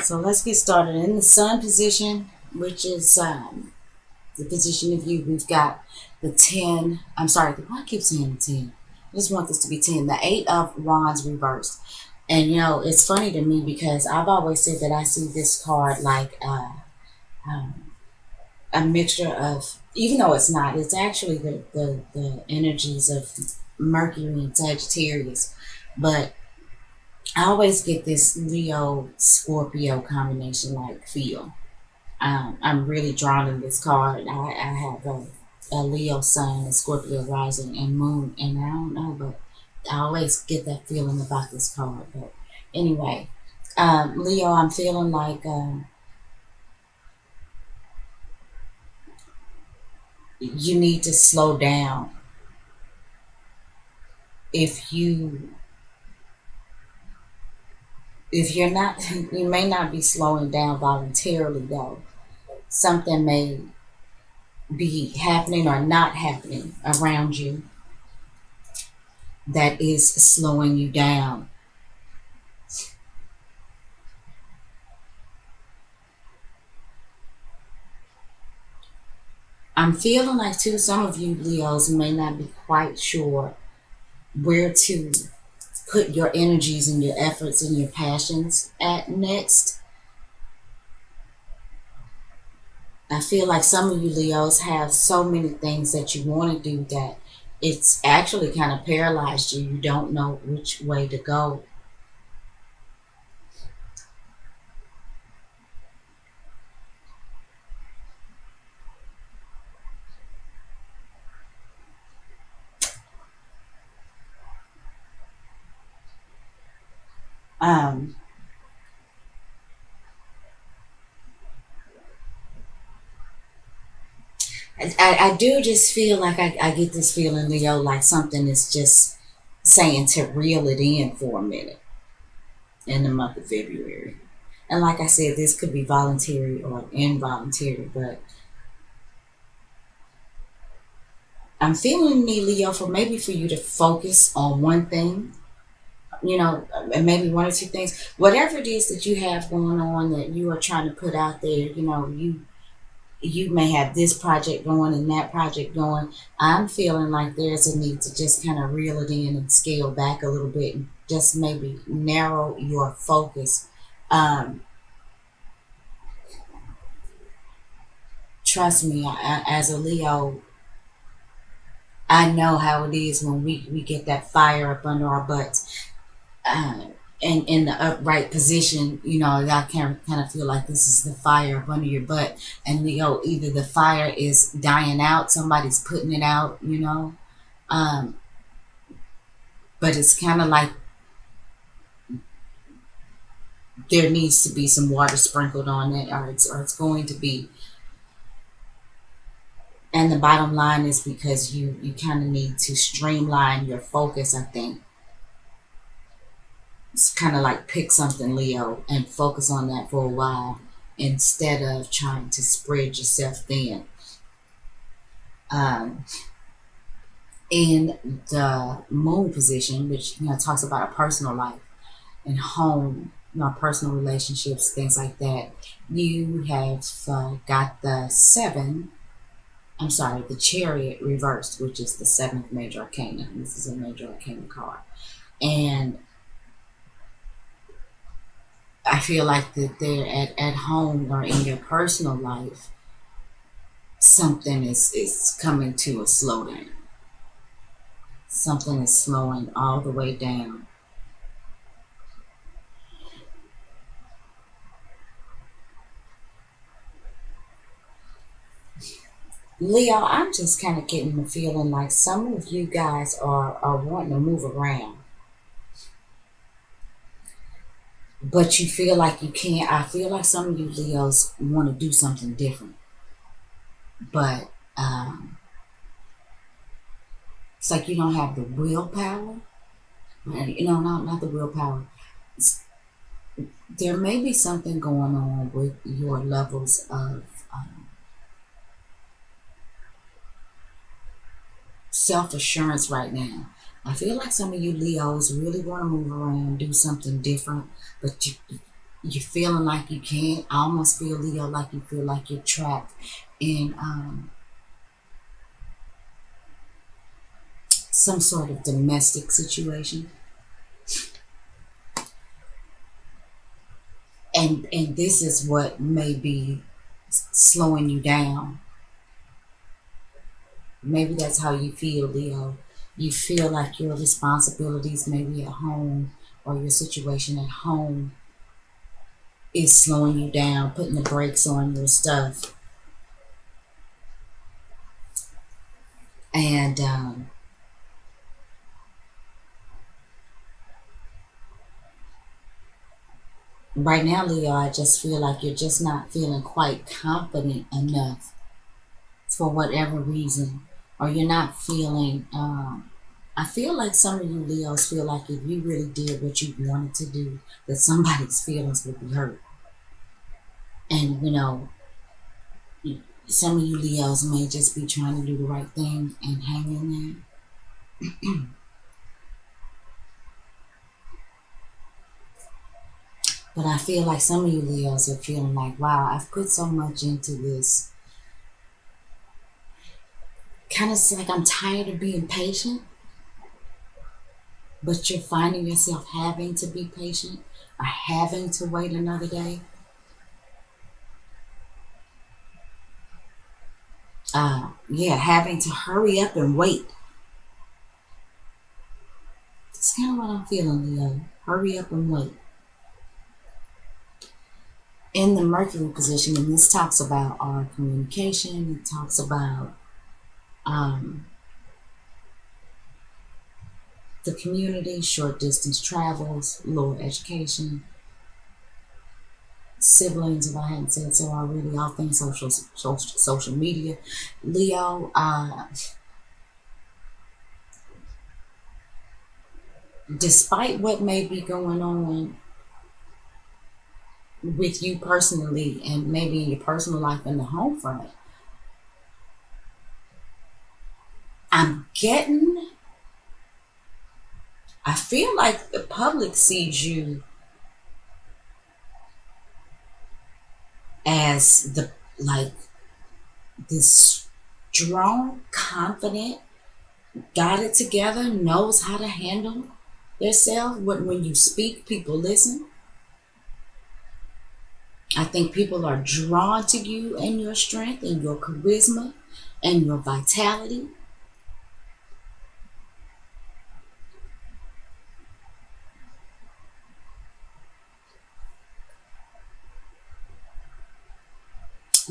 So let's get started. In the sun position, which is the position of you, we've got the 10. I'm sorry, why I keep saying 10? I just want this to be 10. The 8 of Wands reversed. And it's funny to me because I've always said that I see this card like um, a mixture of, even though it's not, it's actually the energies of Mercury and Sagittarius. But I always get this Leo Scorpio combination like feel. I'm really drawn to this card. I have a Leo sun, a Scorpio rising, and moon, and I don't know, but I always get that feeling about this card. But anyway, Leo, I'm feeling like you need to slow down. If you if you're not, you may not be slowing down voluntarily though. Something may be happening or not happening around you that is slowing you down. I'm feeling like too some of you Leos may not be quite sure where to put your energies and your efforts and your passions at next. I feel like some of you Leos have so many things that you want to do that it's actually kind of paralyzed you. You don't know which way to go. Um, I do just feel like I get this feeling, Leo, like something is just saying to reel it in for a minute in the month of February. And like I said, this could be voluntary or involuntary, but I'm feeling me, Leo, for maybe for you to focus on one thing, and maybe one or two things. Whatever it is that you have going on that you are trying to put out there, you may have this project going and that project going. I'm feeling like there's a need to just kind of reel it in and scale back a little bit and just maybe narrow your focus. Um, Trust me, as a Leo, I know how it is when we get that fire up under our butts. Uh, and in the upright position, I can kind of feel like this is the fire up under your butt. And either the fire is dying out, somebody's putting it out, um, but it's kind of like there needs to be some water sprinkled on it, or it's going to be. And the bottom line is because you kind of need to streamline your focus. I think it's kind of like pick something, Leo, and focus on that for a while instead of trying to spread yourself thin. Um, in the moon position, which talks about a personal life and home, personal relationships, things like that. You have got the seven. I'm sorry, the Chariot reversed, which is the seventh major arcana. This is a major arcana card, and I feel like that they're at home or in your personal life, something is coming to a slowdown. Something is slowing all the way down. Leo, I'm just kind of getting the feeling like some of you guys are wanting to move around, but you feel like you can't. I feel like some of you Leos want to do something different, but it's like you don't have the willpower. Not the willpower. There may be something going on with your levels of self assurance right now. I feel like some of you Leos really want to move around, do something different, but you're feeling like you can't. I almost feel, Leo, like you feel like you're trapped in some sort of domestic situation. And this is what may be slowing you down. Maybe that's how you feel, Leo. You feel like your responsibilities, maybe at home, or your situation at home, is slowing you down, putting the brakes on your stuff. And right now, Leo, I just feel like you're just not feeling quite confident enough for whatever reason, or you're not feeling. I feel like some of you Leos feel like if you really did what you wanted to do, that somebody's feelings would be hurt. And some of you Leos may just be trying to do the right thing and hang in there. But I feel like some of you Leos are feeling like, wow, I've put so much into this. Kind of like I'm tired of being patient, but you're finding yourself having to be patient or having to wait another day. Yeah, having to hurry up and wait. That's kind of what I'm feeling, Leo. Hurry up and wait. In the Mercury position, and this talks about our communication, it talks about um, the community, short distance travels, lower education, siblings, if I hadn't said so already, all things social media. Leo, despite what may be going on with you personally and maybe in your personal life in the home front, I feel like the public sees you as like this strong, confident, got it together, knows how to handle yourself. When you speak, people listen. I think people are drawn to you and your strength and your charisma and your vitality.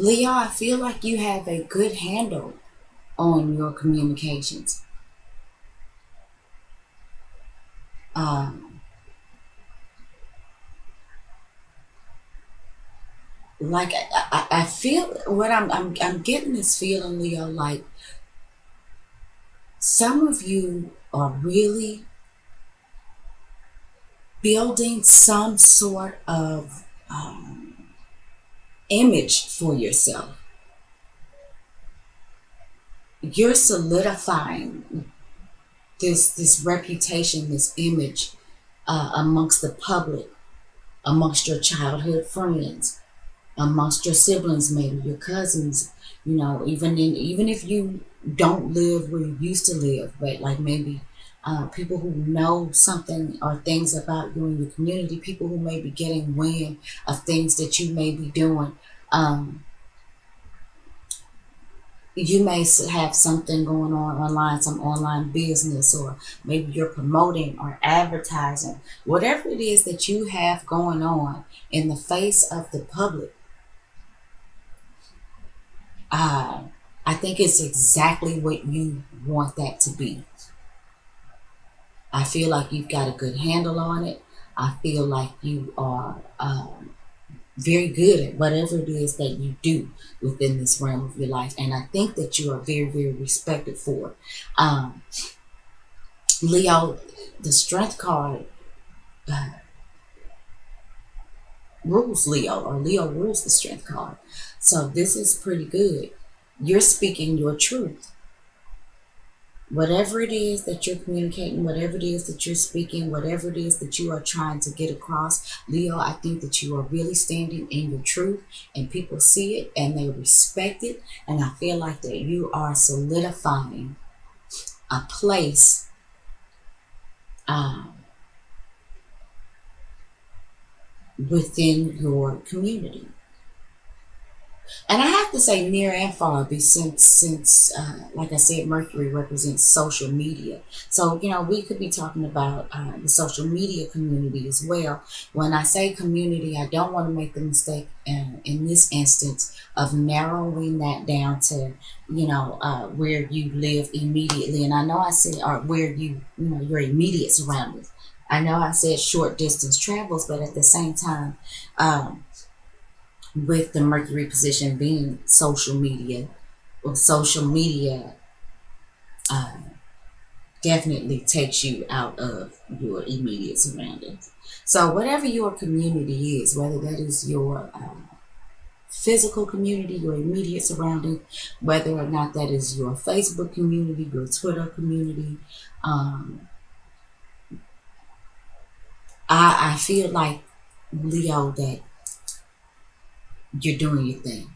Leo, I feel like you have a good handle on your communications. Um, like I feel what I'm getting this feeling, Leo, like some of you are really building some sort of image for yourself. You're solidifying this reputation, this image amongst the public, amongst your childhood friends, amongst your siblings, maybe your cousins. Even if you don't live where you used to live, but like maybe people who know something or things about you in your community, people who may be getting wind of things that you may be doing. Um, you may have something going on online, some online business, or maybe you're promoting or advertising, whatever it is that you have going on in the face of the public. I think it's exactly what you want that to be. I feel like you've got a good handle on it. I feel like you are very good at whatever it is that you do within this realm of your life. And I think that you are very, very respected for it. Leo, the strength card rules Leo, or Leo rules the strength card. So this is pretty good. You're speaking your truth. Whatever it is that you're communicating, whatever it is that you're speaking, whatever it is that you are trying to get across, Leo, I think that you are really standing in your truth, and people see it and they respect it. And I feel like that you are solidifying a place um, within your community. And I have to say near and far, since like I said, Mercury represents social media. So we could be talking about the social media community as well. When I say community, I don't want to make the mistake in this instance of narrowing that down to where you live immediately. And I know I said or where your immediate surroundings. I know I said short distance travels, but at the same time. With the Mercury position being social media, well, social media uh, definitely takes you out of your immediate surroundings. So, whatever your community is, whether that is your physical community, your immediate surrounding, whether or not that is your Facebook community, your Twitter community, um, I feel like, Leo, that you're doing your thing.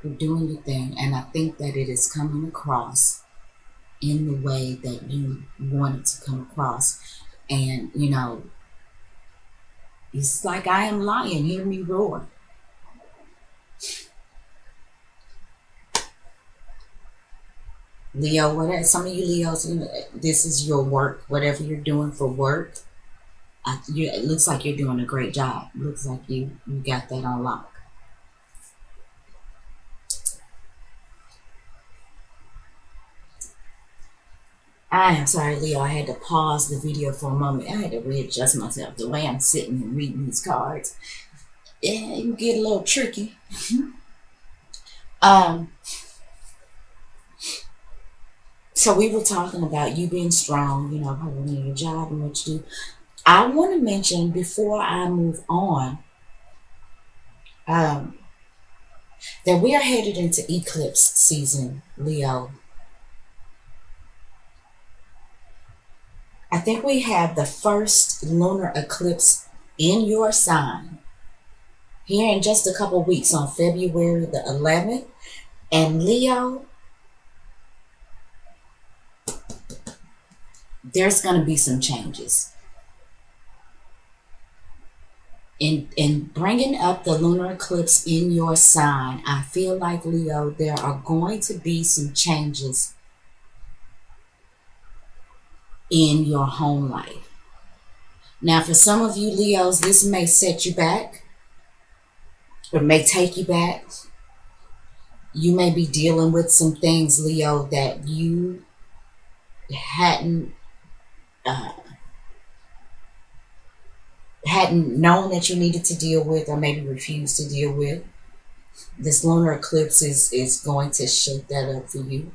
You're doing your thing, and I think that it is coming across in the way that you want it to come across. And it's like I am lion, hear me roar. Leo, whatever, some of you Leos, this is your work, whatever you're doing for work. It looks like you're doing a great job. It looks like you got that on lock. I am sorry, Leo. I had to pause the video for a moment. I had to readjust myself. The way I'm sitting and reading these cards, it can get a little tricky. um, so we were talking about you being strong, holding your job and what you do. I want to mention before I move on um, that we are headed into eclipse season, Leo. I think we have the first lunar eclipse in your sign here in just a couple weeks on February the 11th. And Leo, there's going to be some changes. In bringing up the lunar eclipse in your sign, I feel like, Leo, there are going to be some changes in your home life. Now, for some of you Leos, this may set you back or may take you back. You may be dealing with some things, Leo, that you uh, hadn't known that you needed to deal with, or maybe refused to deal with. This lunar eclipse is going to shake that up for you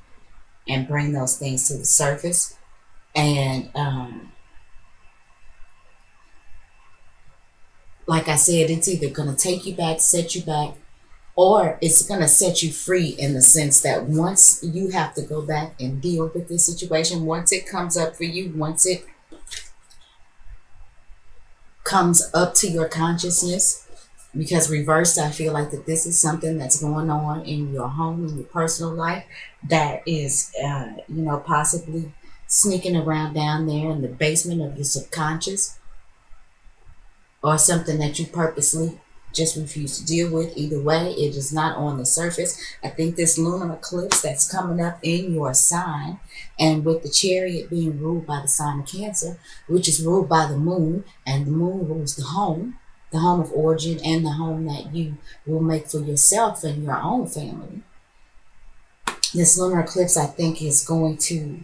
and bring those things to the surface. And like I said, it's either going to take you back, set you back, or it's going to set you free in the sense that once you have to go back and deal with this situation, once it comes up for you, once it comes up to your consciousness, because reversed, I feel like that this is something that's going on in your home, in your personal life, that is, possibly sneaking around down there in the basement of your subconscious, or something that you purposely just refuse to deal with. Either way, it is not on the surface. I think this lunar eclipse that's coming up in your sign, and with the chariot being ruled by the sign of Cancer, which is ruled by the moon, and the moon rules the home of origin, and the home that you will make for yourself and your own family. This lunar eclipse, I think, is going to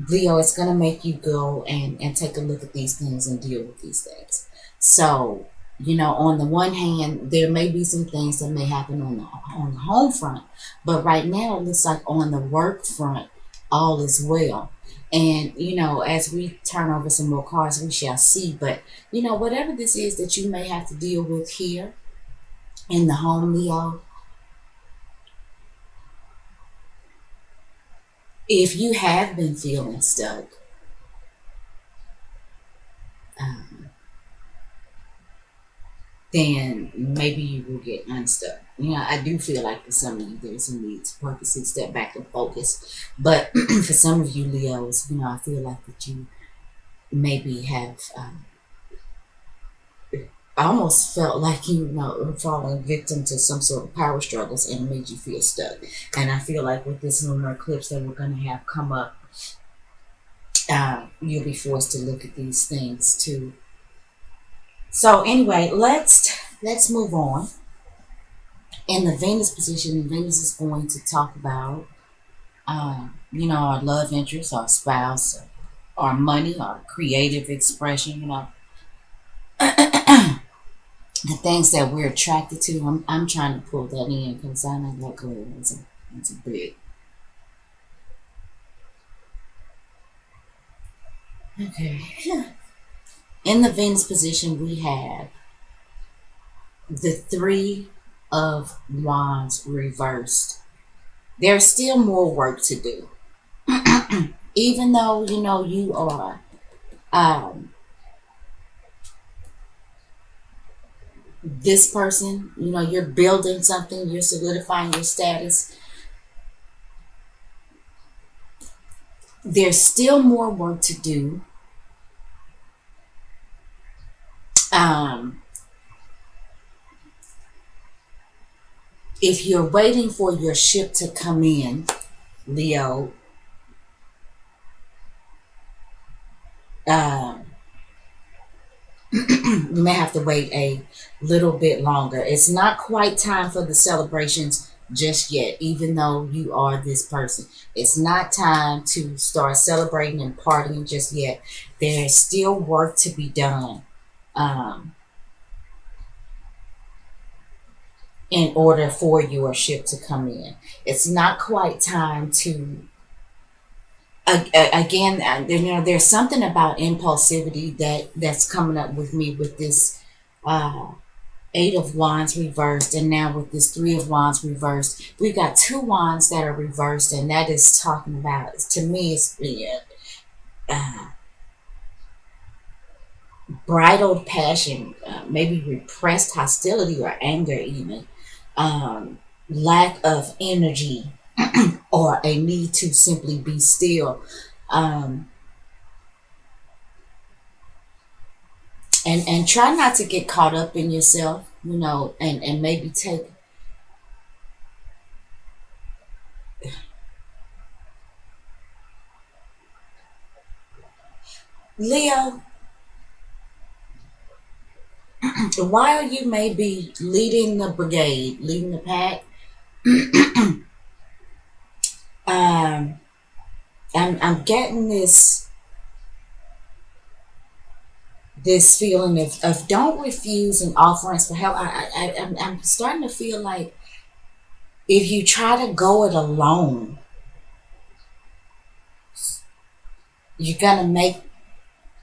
Leo, it's going to make you go and take a look at these things and deal with these things. So, on the one hand, there may be some things that may happen on the home front, but right now it looks like on the work front, all is well. And, as we turn over some more cards, we shall see. But, whatever this is that you may have to deal with here in the home, Leo, If you have been feeling stuck, um, then maybe you will get unstuck. I do feel like for some of you, there's a need to purposely step back and focus. But for some of you Leos, I feel like that you maybe have almost felt like falling victim to some sort of power struggles and it made you feel stuck. And I feel like with this lunar eclipse that we're going to have come up, you'll be forced to look at these things too. So anyway, let's move on. In the Venus position, Venus is going to talk about, our love interest, our spouse, our money, our creative expression, the things that we're attracted to. I'm trying to pull that in because I know that clear. It's a big. Okay. In the Venus position, we have the Three of Wands reversed. There's still more work to do. Even though, you are this person, you're building something, you're solidifying your status, there's still more work to do. If you're waiting for your ship to come in, Leo, you may have to wait a little bit longer. It's not quite time for the celebrations just yet, even though you are this person. It's not time to start celebrating and partying just yet. There's still work to be done in order for your ship to come in. It's not quite time to again, there's something about impulsivity that's coming up with me with this Eight of Wands reversed, and now with this Three of Wands reversed. We've got two wands that are reversed, and that is talking about, to me, it's bridled passion, maybe repressed hostility or anger, even lack of energy, or a need to simply be still. And try not to get caught up in yourself, and maybe take Leo, while you may be leading the brigade, leading the pack, I'm getting this feeling of don't refuse an offerings for help. I'm starting to feel like if you try to go it alone, you're gonna make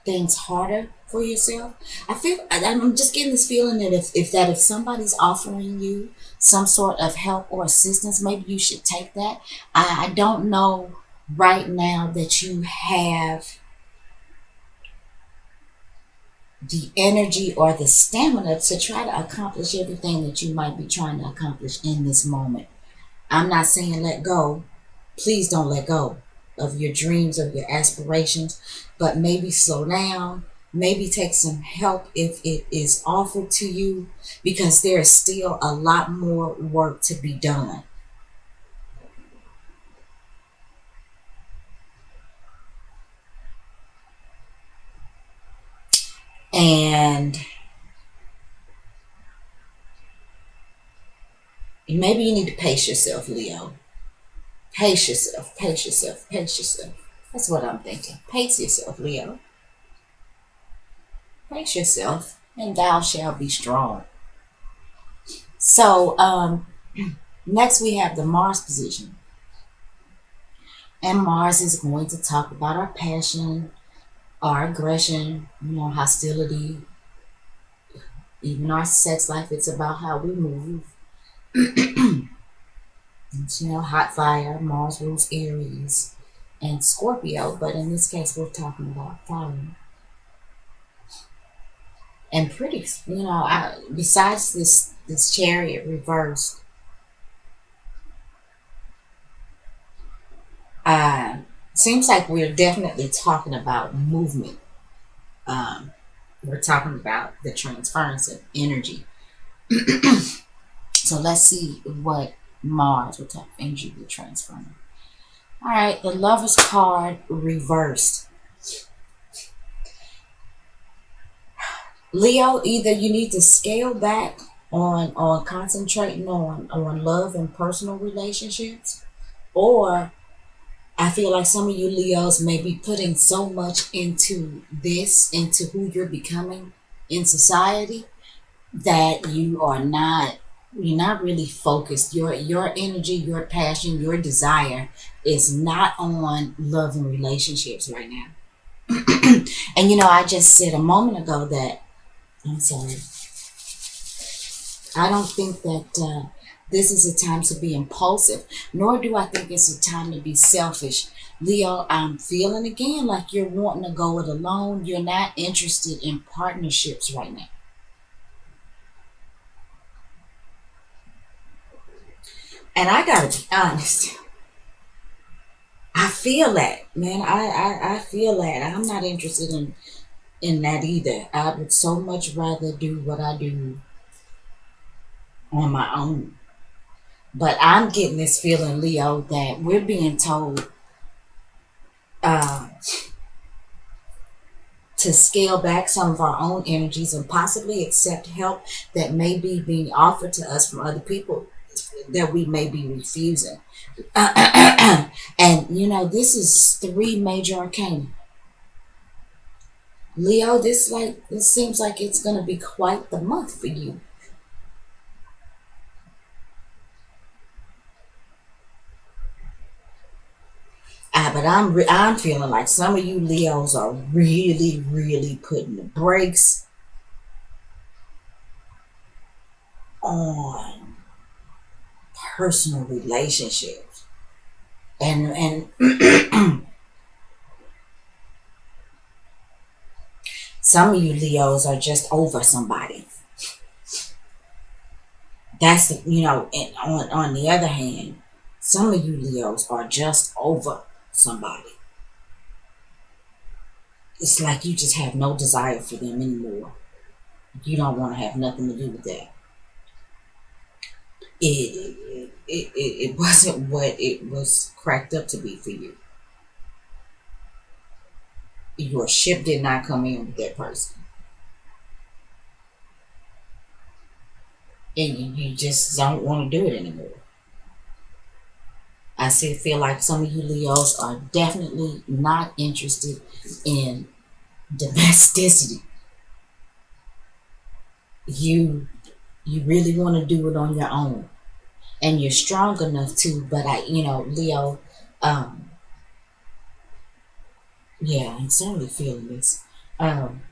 things harder for yourself. I'm just getting this feeling that if somebody's offering you some sort of help or assistance, maybe you should take that. I don't know right now that you have the energy or the stamina to try to accomplish everything that you might be trying to accomplish in this moment. I'm not saying let go. Please don't let go of your dreams, of your aspirations, but maybe slow down, maybe take some help if it is offered to you, because there is still a lot more work to be done. And maybe you need to pace yourself, Leo. Pace yourself, pace yourself, pace yourself. That's what I'm thinking. Pace yourself, Leo. Pace yourself, and thou shalt be strong. So, next we have the Mars position. And Mars is going to talk about our passion, our aggression, hostility, even our sex life. It's about how we move. It's, hot fire. Mars rules Aries. and Scorpio, but in this case, we're talking about fire. And pretty, besides this chariot reversed, uh, seems like we're definitely talking about movement. Um, we're talking about the transference of energy. So let's see what what type of energy we're transferring. All right, the Lover's card reversed. Leo, either you need to scale back on concentrating on love and personal relationships, or I feel like some of you Leos may be putting so much into who you're becoming in society, that you're not really focused. Your energy, your passion, your desire is not on love and relationships right now. And I just said a moment ago that, I'm sorry, I don't think that this is a time to be impulsive, nor do I think it's a time to be selfish. Leo, I'm feeling again like you're wanting to go it alone. You're not interested in partnerships right now. And I gotta be honest, I feel that, man. I feel that. I'm not interested in that either. I would so much rather do what I do on my own. But I'm getting this feeling, Leo, that we're being told uh, to scale back some of our own energies and possibly accept help that may be being offered to us from other people that we may be refusing. And this is three major arcana. Leo, this seems like it's gonna be quite the month for you. But I'm feeling like some of you Leos are really, really putting the brakes on personal relationships, and some of you Leos are just over somebody. That's and on the other hand, some of you Leos are just over somebody. It's like you just have no desire for them anymore. You don't want to have nothing to do with that. It wasn't what it was cracked up to be for you. Your ship did not come in with that person, and you just don't want to do it anymore. I feel like some of you Leos are definitely not interested in domesticity. You really want to do it on your own, and you're strong enough to. But Leo, um, yeah, I'm certainly feeling this. Um,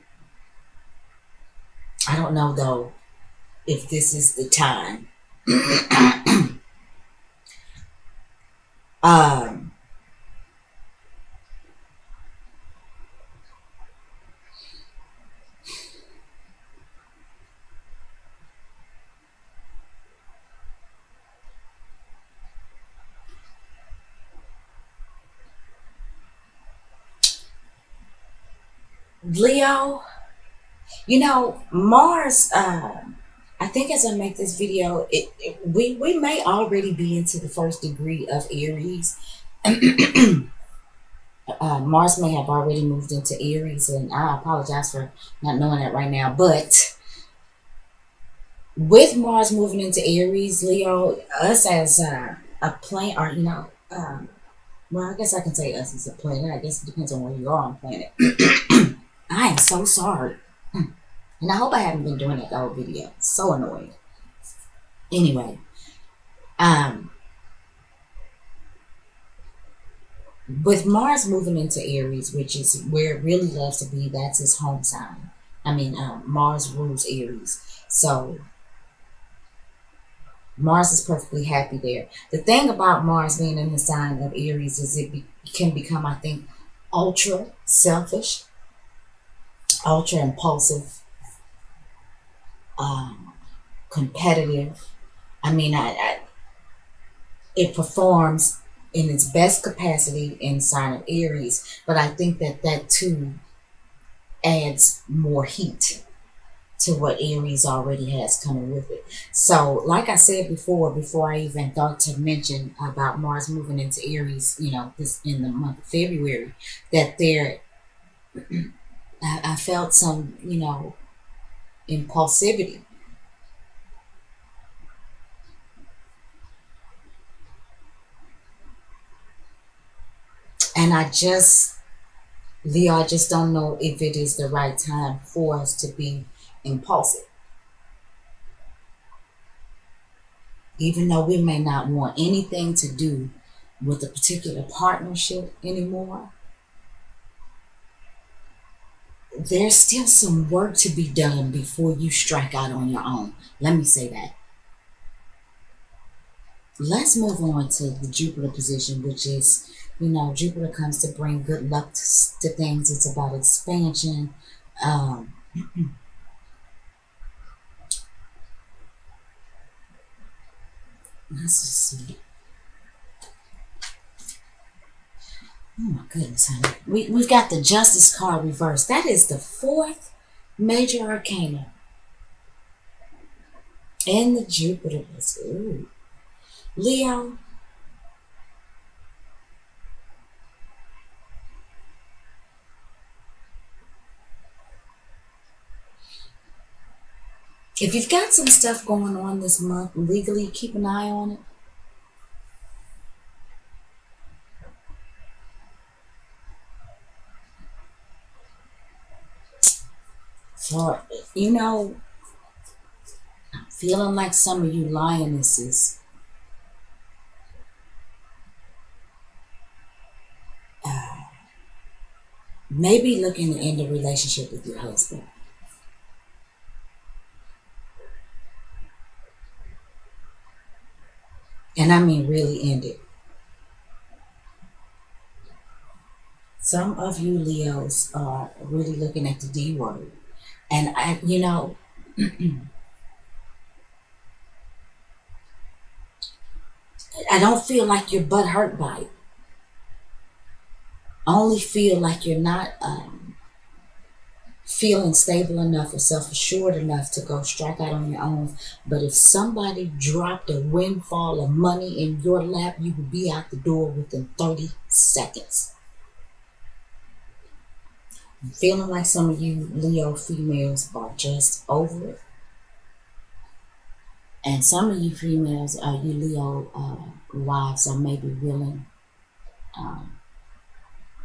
I don't know though if this is the time. um, Leo, Mars. I think as I make this video, we may already be into the first degree of Aries. Mars may have already moved into Aries, and I apologize for not knowing that right now. But with Mars moving into Aries, Leo, us as a planet, or well, I guess I can say us as a planet. I guess it depends on where you are on planet. I am so sorry, and I hope I haven't been doing that the whole video. So annoying. Anyway, um, with Mars moving into Aries, which is where it really loves to be, that's his home sign. I mean, Mars rules Aries, so Mars is perfectly happy there. The thing about Mars being in the sign of Aries is can become, I think, ultra selfish, ultra impulsive, um, competitive. I mean, it performs in its best capacity in sign of Aries, but I think that that too adds more heat to what Aries already has coming with it. So, like I said before I even thought to mention about Mars moving into Aries, this in the month of February, that there, I felt some, impulsivity. And Leo, I just don't know if it is the right time for us to be impulsive. Even though we may not want anything to do with a particular partnership anymore, there's still some work to be done before you strike out on your own. Let me say that. Let's move on to the Jupiter position, which is, Jupiter comes to bring good luck to things. It's about expansion. Um, let's just see. Oh my goodness, honey. We've got the Justice card reversed. That is the fourth major arcana in the Jupiter. Ooh. Leo, if you've got some stuff going on this month legally, keep an eye on it. For, feeling like some of you lionesses may be looking to end a relationship with your husband. And I mean really end it. Some of you Leos are really looking at the D word. And I don't feel like your butt hurt by it. I only feel like you're not feeling stable enough or self-assured enough to go strike out on your own. But if somebody dropped a windfall of money in your lap, you would be out the door within 30 seconds. I'm feeling like some of you Leo females are just over it. And some of you females, you Leo wives, are maybe willing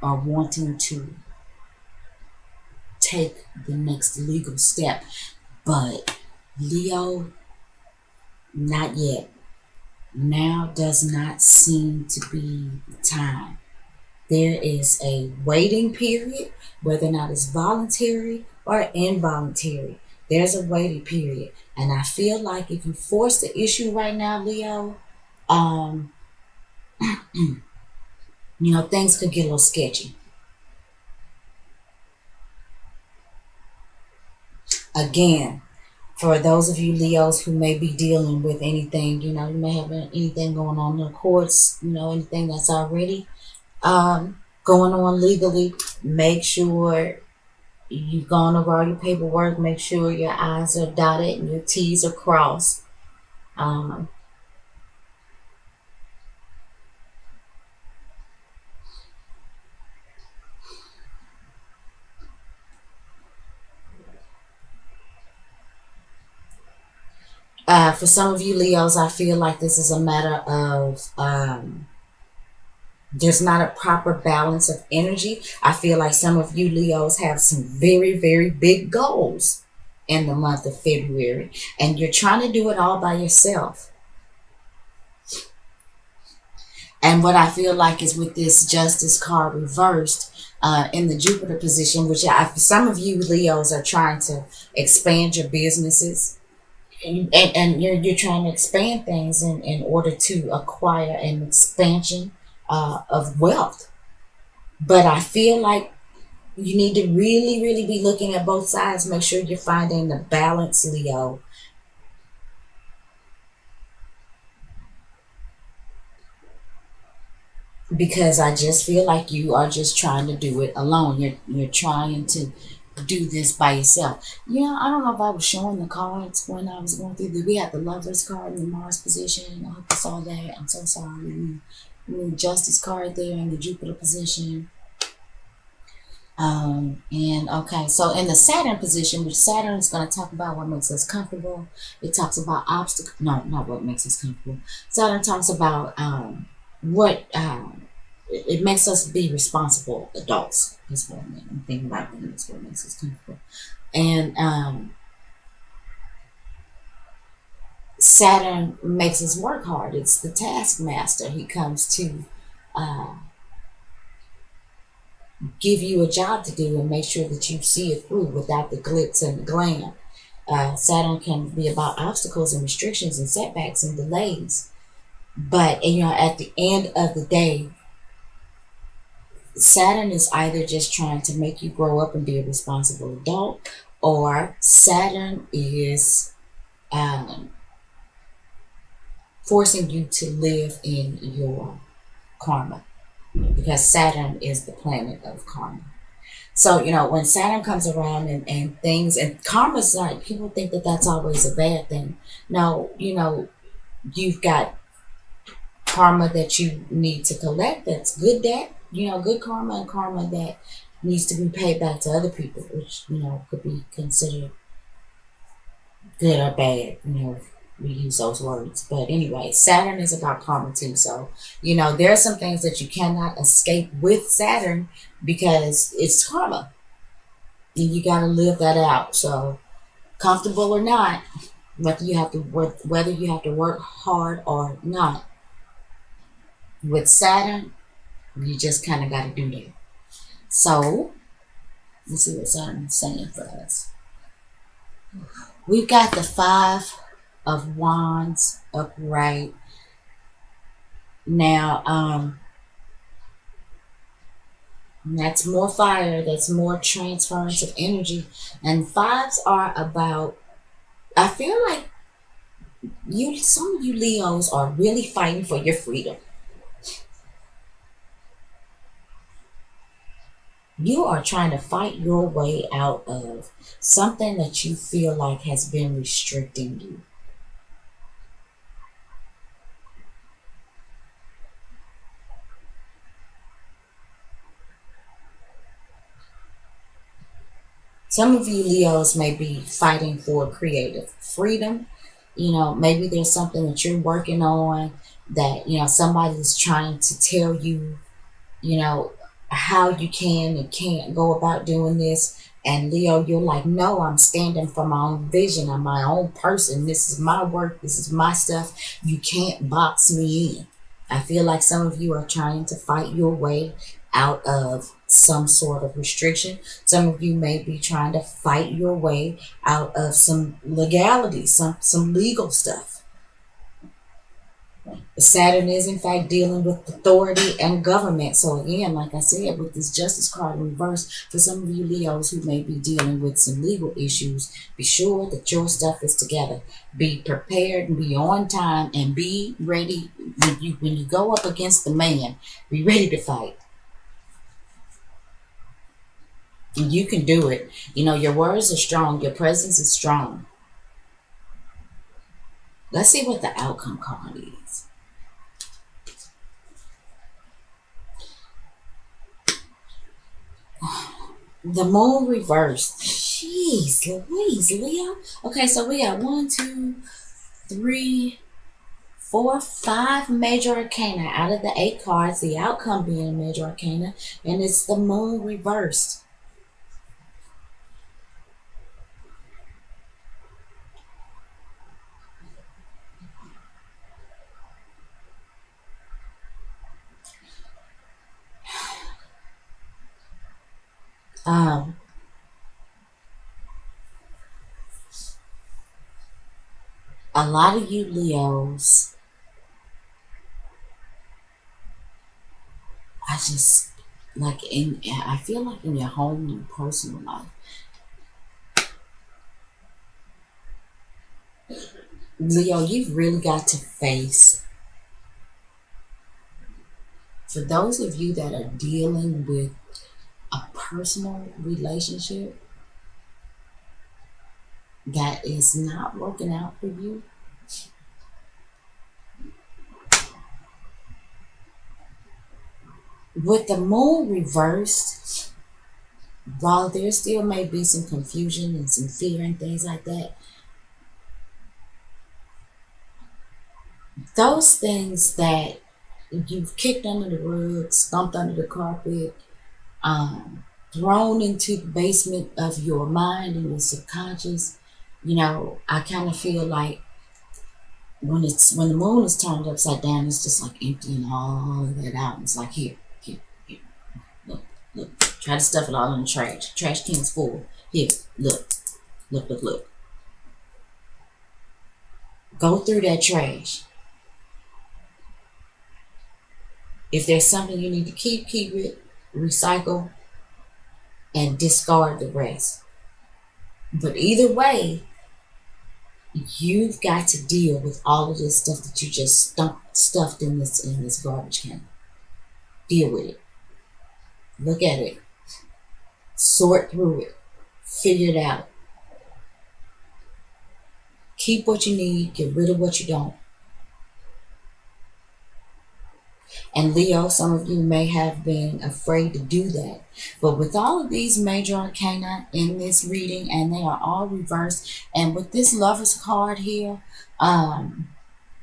or wanting to take the next legal step. But Leo, not yet. Now does not seem to be the time. There is a waiting period, whether or not it's voluntary or involuntary. There's a waiting period. And I feel like if you force the issue right now, Leo, things could get a little sketchy. Again, for those of you Leos who may be dealing with anything, you may have anything going on in the courts, anything that's already going on legally, make sure you've gone over all your paperwork, make sure your I's are dotted and your T's are crossed. For some of you Leos, I feel like this is a matter of there's not a proper balance of energy. I feel like some of you Leos have some very, very big goals in the month of February, and you're trying to do it all by yourself. And what I feel like is with this Justice card reversed in the Jupiter position, which some of you Leos are trying to expand your businesses. And you're trying to expand things in order to acquire an expansion of wealth. But I feel like you need to really, really be looking at both sides. Make sure you're finding the balance, Leo, because I just feel like you are just trying to do it alone. You're trying to do this by yourself. Yeah, I don't know if I was showing the cards when I was going through we had the Lovers card in the Mars position. I hope you saw that. I'm so sorry. The Justice card there in the Jupiter position. And okay, so in the Saturn position, which Saturn is going to talk about what makes us comfortable. It talks about obstacle. No, not what makes us comfortable. Saturn talks about what it makes us be responsible adults. That's what I mean. I'm thinking about when that's what makes us comfortable. And Saturn makes us work hard. It's the taskmaster. He comes to uh, give you a job to do and make sure that you see it through without the glitz and the glam. Saturn can be about obstacles and restrictions and setbacks and delays. But at the end of the day, Saturn is either just trying to make you grow up and be a responsible adult, or Saturn is um, forcing you to live in your karma, because Saturn is the planet of karma. So, when Saturn comes around and things, and karma's like, people think that that's always a bad thing. No, you've got karma that you need to collect that's good debt, good karma, and karma that needs to be paid back to other people, which, could be considered good or bad, we use those words. But anyway, Saturn is about karma too. So, there are some things that you cannot escape with Saturn because it's karma. And you got to live that out. So, comfortable or not, whether you have to work hard or not, with Saturn, you just kind of got to do that. So, let's see what Saturn is saying for us. We've got the Five of Wands upright. Now, that's more fire, that's more transference of energy. And fives are about, I feel like some of you Leos are really fighting for your freedom. You are trying to fight your way out of something that you feel like has been restricting you. Some of you Leos may be fighting for creative freedom. Maybe there's something that you're working on that, somebody's trying to tell you, you know, how you can and can't go about doing this. And Leo, you're like, no, I'm standing for my own vision. I'm my own person. This is my work. This is my stuff. You can't box me in. I feel like some of you are trying to fight your way out of some sort of restriction. Some of you may be trying to fight your way out of some legality, some legal stuff. Saturn is in fact dealing with authority and government. So again, like I said, with this Justice card in reverse, for some of you Leos who may be dealing with some legal issues, be sure that your stuff is together. Be prepared and be on time and be ready when you go up against the man. Be ready to fight. And you can do it. Your words are strong. Your presence is strong. Let's see what the outcome card is. The moon reversed. Jeez Louise, Leo. Okay, so we got 1, 2, 3, 4, 5 major arcana out of the 8 cards. The outcome being a major arcana, and it's the moon reversed. Um, a lot of you Leos, I just I feel like in your home and personal life, Leo, you've really got to face, for those of you that are dealing with a personal relationship that is not working out for you, with the moon reversed, while there still may be some confusion and some fear and things like that, those things that you've kicked under the rug, stomped under the carpet, thrown into the basement of your mind and your subconscious, I kind of feel like when the moon is turned upside down, it's just like emptying all of that out. It's like here, look, look. Try to stuff it all in the trash. Trash can's full. Here, look. Go through that trash. If there's something you need to keep it. Recycle and discard the rest. But either way, you've got to deal with all of this stuff that you just stuffed in this garbage can. Deal with it. Look at it. Sort through it. Figure it out. Keep what you need. Get rid of what you don't. And Leo, some of you may have been afraid to do that. But with all of these major arcana in this reading, and they are all reversed, and with this Lover's card here,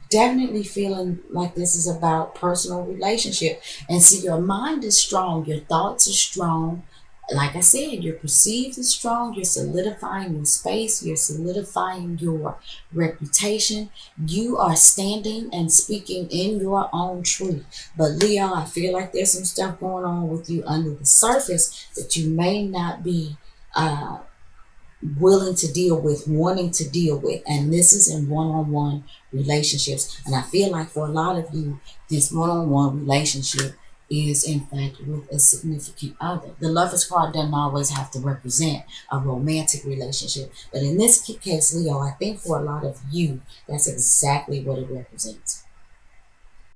definitely feeling like this is about personal relationship. And see, your mind is strong, your thoughts are strong. Like I said, your perceived is strong, you're solidifying your space, you're solidifying your reputation. You are standing and speaking in your own truth. But Leo, I feel like there's some stuff going on with you under the surface that you may not be willing to deal with, wanting to deal with. And this is in one-on-one relationships. And I feel like for a lot of you, this one-on-one relationship is in fact with a significant other. The Lover's card doesn't always have to represent a romantic relationship. But in this case, Leo, I think for a lot of you, that's exactly what it represents.